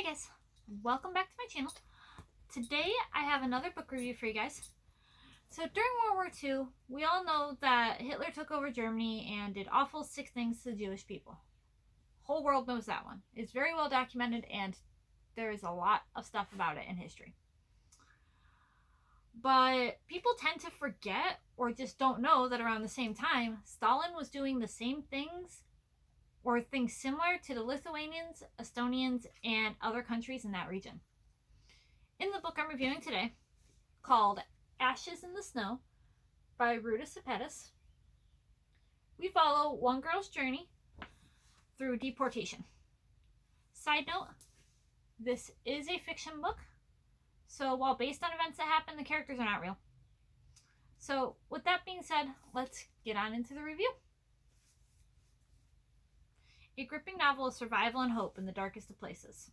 guys, welcome back to my channel. Today I have another book review for you guys. So during World War II, we all know that Hitler took over Germany and did awful sick things to the Jewish people. Whole world knows that one. It's very well documented and there is a lot of stuff about it in history. But people tend to forget or just don't know that around the same time, Stalin was doing the same things or things similar to the Lithuanians, Estonians, and other countries in that region. In the book I'm reviewing today, called Ashes in the Snow by Ruta Sepetys, we follow one girl's journey through deportation. Side note, this is a fiction book, so while based on events that happen, the characters are not real. So with that being said, let's get on into the review. A gripping novel of survival and hope in the darkest of places.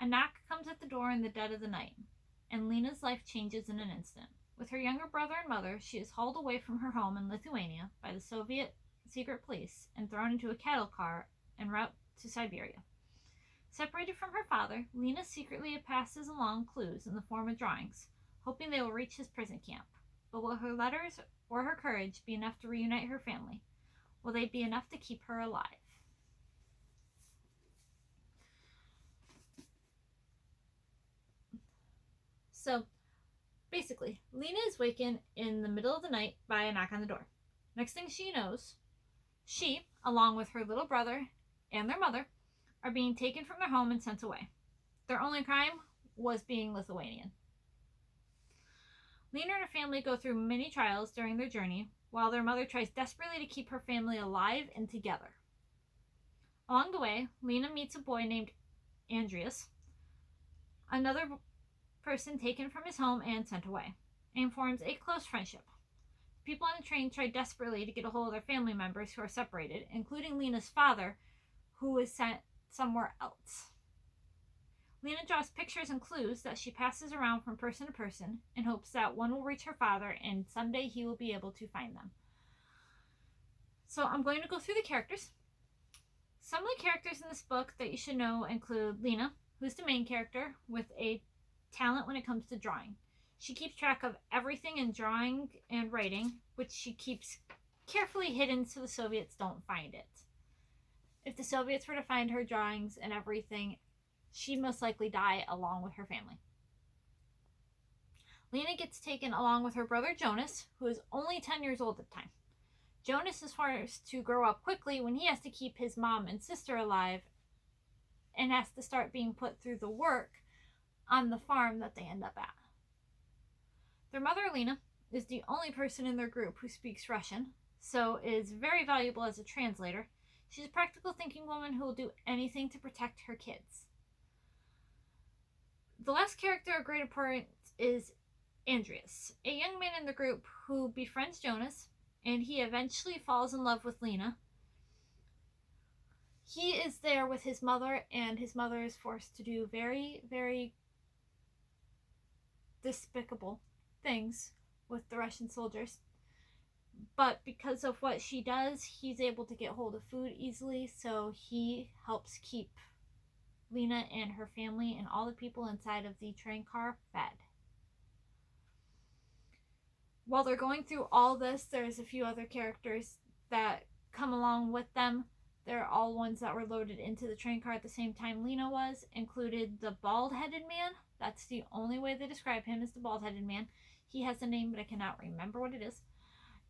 A knock comes at the door in the dead of the night, and Lena's life changes in an instant. With her younger brother and mother, she is hauled away from her home in Lithuania by the Soviet secret police and thrown into a cattle car en route to Siberia. Separated from her father, Lena secretly passes along clues in the form of drawings, hoping they will reach his prison camp. But will her letters or her courage be enough to reunite her family? Will they be enough to keep her alive? So, basically, Lena is wakened in the middle of the night by a knock on the door. Next thing she knows, she, along with her little brother and their mother, are being taken from their home and sent away. Their only crime was being Lithuanian. Lena and her family go through many trials during their journey, while their mother tries desperately to keep her family alive and together. Along the way, Lena meets a boy named Andreas, another person taken from his home and sent away, and forms a close friendship. People on the train try desperately to get a hold of their family members who are separated, including Lena's father, who is sent somewhere else. Lena draws pictures and clues that she passes around from person to person in hopes that one will reach her father and someday he will be able to find them. So I'm going to go through the characters. Some of the characters in this book that you should know include Lena, who's the main character with a talent when it comes to drawing. She keeps track of everything in drawing and writing, which she keeps carefully hidden so the Soviets don't find it. If the Soviets were to find her drawings and everything, she'd most likely die along with her family. Lena gets taken along with her brother Jonas, who is only 10 years old at the time. Jonas is forced to grow up quickly when he has to keep his mom and sister alive and has to start being put through the work on the farm that they end up at. Their mother, Lena, is the only person in their group who speaks Russian, so is very valuable as a translator. She's a practical thinking woman who will do anything to protect her kids. The last character of great importance is Andreas, a young man in the group who befriends Jonas, and he eventually falls in love with Lena. He is there with his mother, and his mother is forced to do very, very despicable things with the Russian soldiers. But because of what she does, he's able to get hold of food easily, so he helps keep Lena and her family and all the people inside of the train car fed. While they're going through all this, there's a few other characters that come along with them. They're all ones that were loaded into the train car at the same time Lena was, included the bald-headed man. That's the only way they describe him, is the bald-headed man. He has a name, but I cannot remember what it is.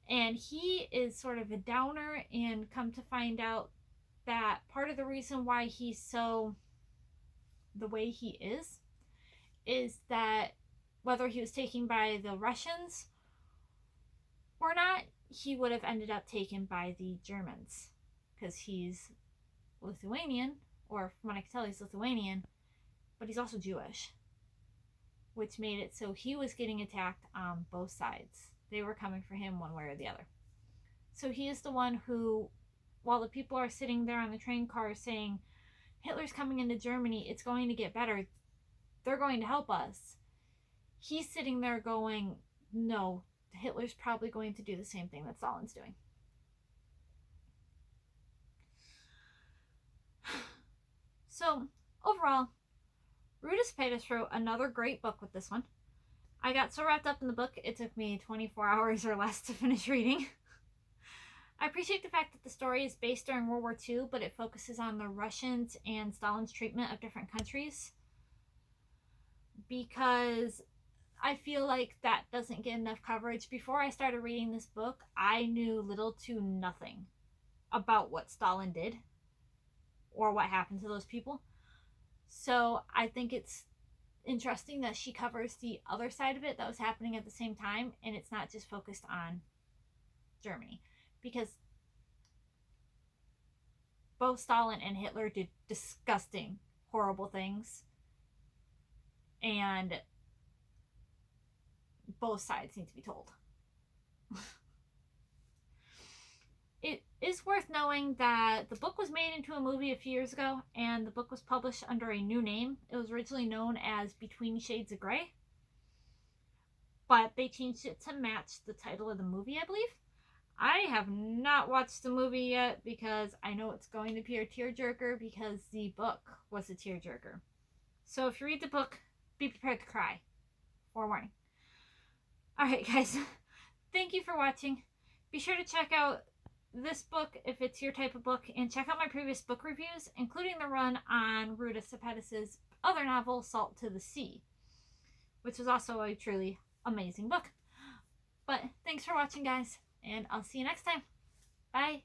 And he is sort of a downer, and come to find out that part of the reason why he's so the way he is that whether he was taken by the Russians or not, he would have ended up taken by the Germans, because he's Lithuanian, or from what I can tell, he's Lithuanian, but he's also Jewish, which made it so he was getting attacked on both sides. They were coming for him one way or the other. So he is the one who, while the people are sitting there on the train car saying, Hitler's coming into Germany, it's going to get better, they're going to help us, he's sitting there going, no, Hitler's probably going to do the same thing that Stalin's doing. So overall, Ruta Sepetys wrote another great book with this one. I got so wrapped up in the book, it took me 24 hours or less to finish reading. I appreciate the fact that the story is based during World War II, but it focuses on the Russians and Stalin's treatment of different countries, because I feel like that doesn't get enough coverage. Before I started reading this book, I knew little to nothing about what Stalin did or what happened to those people. So I think it's interesting that she covers the other side of it that was happening at the same time, and it's not just focused on Germany, because both Stalin and Hitler did disgusting, horrible things, and both sides need to be told. It is worth knowing that the book was made into a movie a few years ago, and the book was published under a new name. It was originally known as Between Shades of Grey, but they changed it to match the title of the movie, I believe. I have not watched the movie yet because I know it's going to be a tearjerker, because the book was a tearjerker. So if you read the book, be prepared to cry. Forewarning. Alright, guys. Thank you for watching. Be sure to check out this book if it's your type of book, and check out my previous book reviews, including the run on Ruta Sepetys' other novel, Salt to the Sea, which was also a truly amazing book. But thanks for watching, guys, and I'll see you next time. Bye.